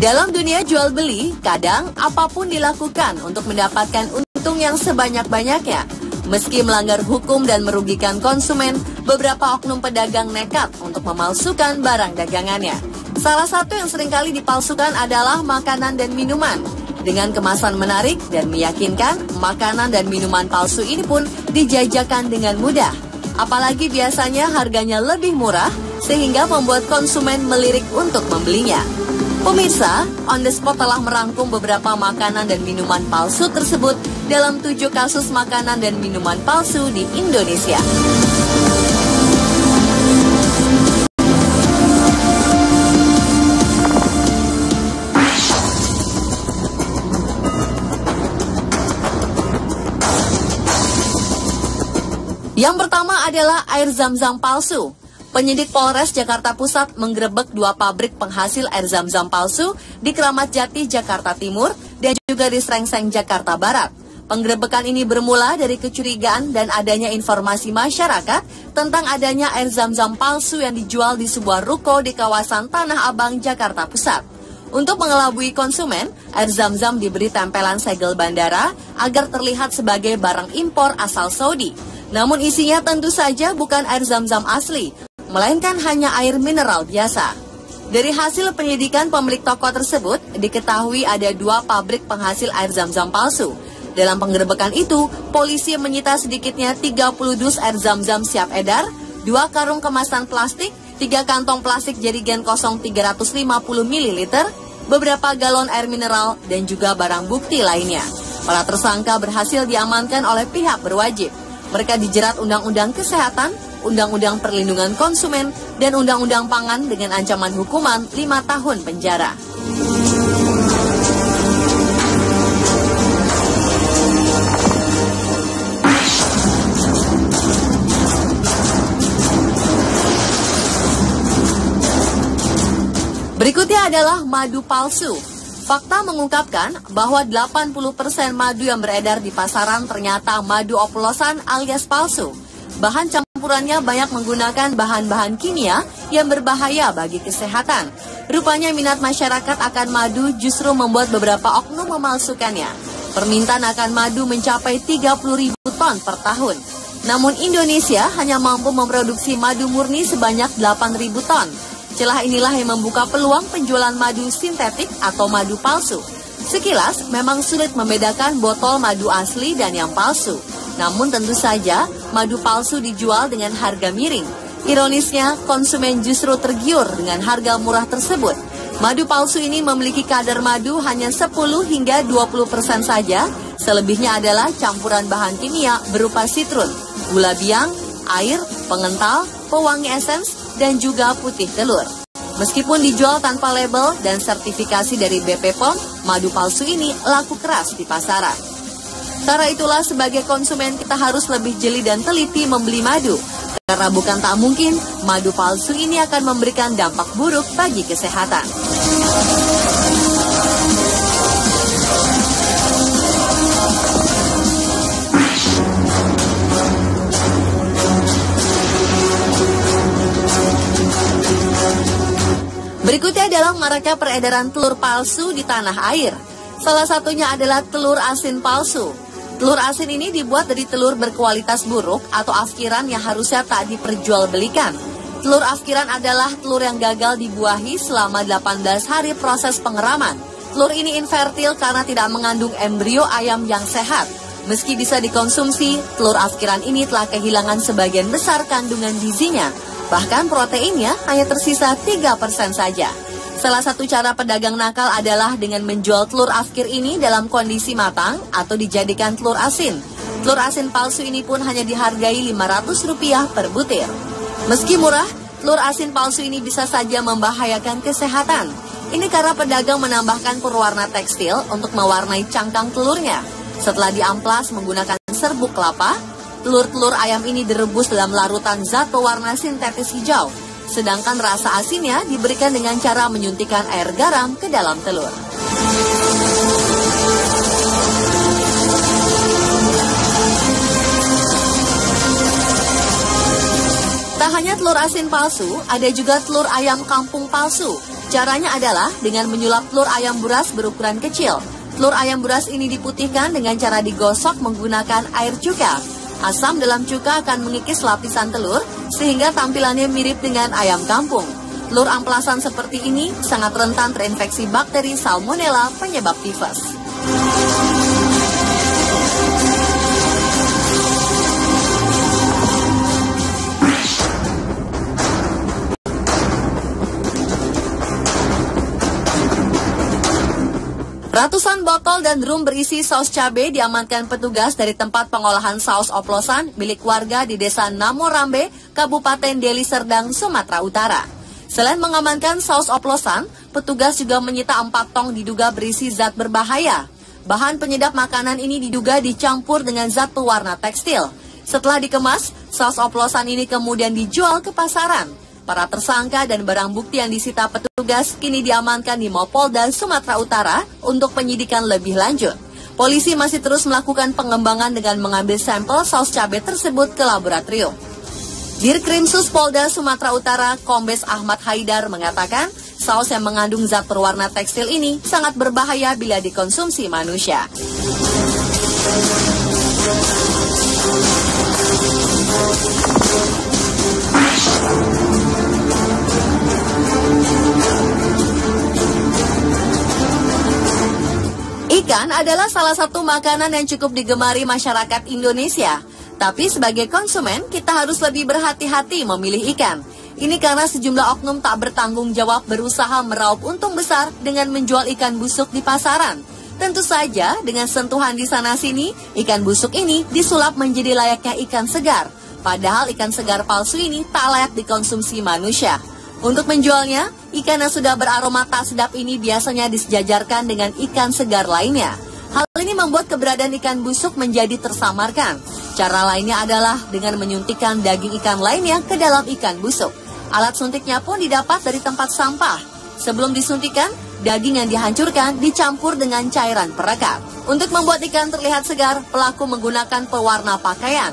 Dalam dunia jual beli, kadang apapun dilakukan untuk mendapatkan untung yang sebanyak-banyaknya. Meski melanggar hukum dan merugikan konsumen, beberapa oknum pedagang nekat untuk memalsukan barang dagangannya. Salah satu yang seringkali dipalsukan adalah makanan dan minuman. Dengan kemasan menarik dan meyakinkan, makanan dan minuman palsu ini pun dijajakan dengan mudah. Apalagi biasanya harganya lebih murah, sehingga membuat konsumen melirik untuk membelinya. Pemirsa, On The Spot telah merangkum beberapa makanan dan minuman palsu tersebut dalam 7 kasus makanan dan minuman palsu di Indonesia. Yang pertama adalah air zam-zam palsu. Penyidik Polres Jakarta Pusat menggerebek 2 pabrik penghasil air zam-zam palsu di Kramat Jati, Jakarta Timur, dan juga di Srengseng, Jakarta Barat. Penggerebekan ini bermula dari kecurigaan dan adanya informasi masyarakat tentang adanya air zam-zam palsu yang dijual di sebuah ruko di kawasan Tanah Abang, Jakarta Pusat. Untuk mengelabui konsumen, air zam-zam diberi tempelan segel bandara agar terlihat sebagai barang impor asal Saudi. Namun isinya tentu saja bukan air zam-zam asli, melainkan hanya air mineral biasa. Dari hasil penyelidikan pemilik toko tersebut, diketahui ada 2 pabrik penghasil air zam-zam palsu. Dalam penggerebekan itu, polisi menyita sedikitnya 30 dus air zam-zam siap edar, 2 karung kemasan plastik, 3 kantong plastik jerigen kosong 350 ml, beberapa galon air mineral, dan juga barang bukti lainnya. Para tersangka berhasil diamankan oleh pihak berwajib. Mereka dijerat Undang-Undang Kesehatan, Undang-Undang Perlindungan Konsumen, dan Undang-Undang Pangan dengan ancaman hukuman 5 tahun penjara. Berikutnya adalah madu palsu. Fakta mengungkapkan bahwa 80% madu yang beredar di pasaran ternyata madu oplosan alias palsu. Bahan campurannya banyak menggunakan bahan-bahan kimia yang berbahaya bagi kesehatan. Rupanya minat masyarakat akan madu justru membuat beberapa oknum memalsukannya. Permintaan akan madu mencapai 30.000 ton per tahun. Namun Indonesia hanya mampu memproduksi madu murni sebanyak 8.000 ton. Celah inilah yang membuka peluang penjualan madu sintetik atau madu palsu. Sekilas memang sulit membedakan botol madu asli dan yang palsu. Namun tentu saja madu palsu dijual dengan harga miring. Ironisnya konsumen justru tergiur dengan harga murah tersebut. Madu palsu ini memiliki kadar madu hanya 10 hingga 20% saja. Selebihnya adalah campuran bahan kimia berupa sitrun, gula biang, air, pengental, pewangi esens, dan juga putih telur. Meskipun dijual tanpa label dan sertifikasi dari BP POM, madu palsu ini laku keras di pasaran. Karena itulah sebagai konsumen kita harus lebih jeli dan teliti membeli madu. Karena bukan tak mungkin madu palsu ini akan memberikan dampak buruk bagi kesehatan. Berikutnya adalah maraknya peredaran telur palsu di tanah air. Salah satunya adalah telur asin palsu. Telur asin ini dibuat dari telur berkualitas buruk atau afkiran yang harusnya tak diperjualbelikan. Telur afkiran adalah telur yang gagal dibuahi selama 18 hari proses pengeraman. Telur ini infertil karena tidak mengandung embrio ayam yang sehat. Meski bisa dikonsumsi, telur afkiran ini telah kehilangan sebagian besar kandungan gizinya. Bahkan proteinnya hanya tersisa 3% saja. Salah satu cara pedagang nakal adalah dengan menjual telur afkir ini dalam kondisi matang atau dijadikan telur asin. Telur asin palsu ini pun hanya dihargai Rp500 per butir. Meski murah, telur asin palsu ini bisa saja membahayakan kesehatan. Ini karena pedagang menambahkan perwarna tekstil untuk mewarnai cangkang telurnya. Setelah diamplas menggunakan serbuk kelapa, telur-telur ayam ini direbus dalam larutan zat pewarna sintetis hijau. Sedangkan rasa asinnya diberikan dengan cara menyuntikkan air garam ke dalam telur. Tak hanya telur asin palsu, ada juga telur ayam kampung palsu. Caranya adalah dengan menyulap telur ayam buras berukuran kecil. Telur ayam buras ini diputihkan dengan cara digosok menggunakan air cuka. Asam dalam cuka akan mengikis lapisan telur sehingga tampilannya mirip dengan ayam kampung. Telur amplasan seperti ini sangat rentan terinfeksi bakteri Salmonella penyebab tifus. Ratusan botol dan drum berisi saus cabai diamankan petugas dari tempat pengolahan saus oplosan milik warga di Desa Namorambe, Kabupaten Deli Serdang, Sumatera Utara. Selain mengamankan saus oplosan, petugas juga menyita 4 tong diduga berisi zat berbahaya. Bahan penyedap makanan ini diduga dicampur dengan zat pewarna tekstil. Setelah dikemas, saus oplosan ini kemudian dijual ke pasaran. Para tersangka dan barang bukti yang disita petugas kini diamankan di Mapolda Sumatera Utara untuk penyidikan lebih lanjut. Polisi masih terus melakukan pengembangan dengan mengambil sampel saus cabai tersebut ke laboratorium. Dirkrimsus Polda Sumatera Utara Kombes Ahmad Haidar mengatakan saus yang mengandung zat berwarna tekstil ini sangat berbahaya bila dikonsumsi manusia. Ikan adalah salah satu makanan yang cukup digemari masyarakat Indonesia. Tapi sebagai konsumen, kita harus lebih berhati-hati memilih ikan. Ini karena sejumlah oknum tak bertanggung jawab berusaha meraup untung besar dengan menjual ikan busuk di pasaran. Tentu saja, dengan sentuhan di sana-sini, ikan busuk ini disulap menjadi layaknya ikan segar. Padahal ikan segar palsu ini tak layak dikonsumsi manusia. Untuk menjualnya, ikan yang sudah beraroma tak sedap ini biasanya disejajarkan dengan ikan segar lainnya. Hal ini membuat keberadaan ikan busuk menjadi tersamarkan. Cara lainnya adalah dengan menyuntikkan daging ikan lainnya ke dalam ikan busuk. Alat suntiknya pun didapat dari tempat sampah. Sebelum disuntikan, daging yang dihancurkan dicampur dengan cairan perekat. Untuk membuat ikan terlihat segar, pelaku menggunakan pewarna pakaian.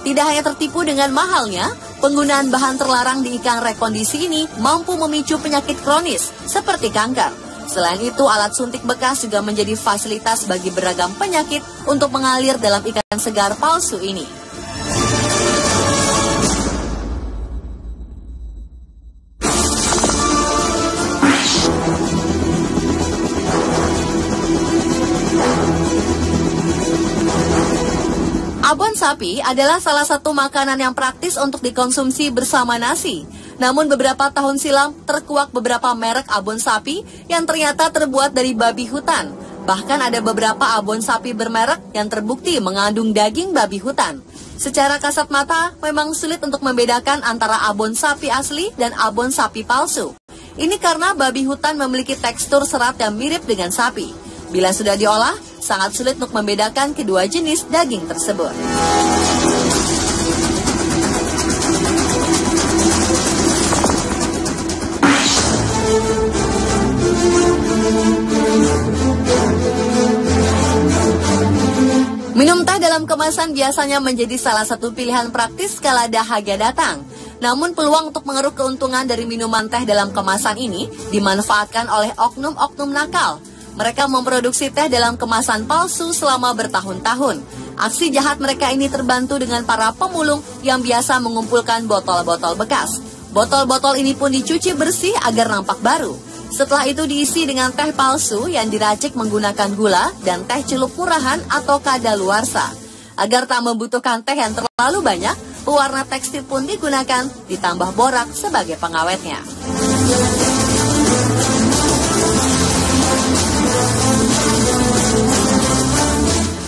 Tidak hanya tertipu dengan mahalnya, penggunaan bahan terlarang di ikan rekondisi ini mampu memicu penyakit kronis seperti kanker. Selain itu, alat suntik bekas juga menjadi fasilitas bagi beragam penyakit untuk mengalir dalam ikan segar palsu ini. Abon sapi adalah salah satu makanan yang praktis untuk dikonsumsi bersama nasi. Namun beberapa tahun silam terkuak beberapa merek abon sapi yang ternyata terbuat dari babi hutan. Bahkan ada beberapa abon sapi bermerek yang terbukti mengandung daging babi hutan. Secara kasat mata memang sulit untuk membedakan antara abon sapi asli dan abon sapi palsu. Ini karena babi hutan memiliki tekstur serat yang mirip dengan sapi. Bila sudah diolah, sangat sulit untuk membedakan kedua jenis daging tersebut. Minum teh dalam kemasan biasanya menjadi salah satu pilihan praktis kala dahaga datang. Namun peluang untuk mengeruk keuntungan dari minuman teh dalam kemasan ini dimanfaatkan oleh oknum-oknum nakal. Mereka memproduksi teh dalam kemasan palsu selama bertahun-tahun. Aksi jahat mereka ini terbantu dengan para pemulung yang biasa mengumpulkan botol-botol bekas. Botol-botol ini pun dicuci bersih agar nampak baru. Setelah itu diisi dengan teh palsu yang diracik menggunakan gula dan teh celup murahan atau kadaluarsa. Agar tak membutuhkan teh yang terlalu banyak, pewarna tekstil pun digunakan, ditambah borak sebagai pengawetnya.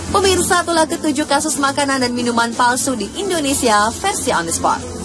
Pemirsa, itulah ke-7 kasus makanan dan minuman palsu di Indonesia versi On The Spot.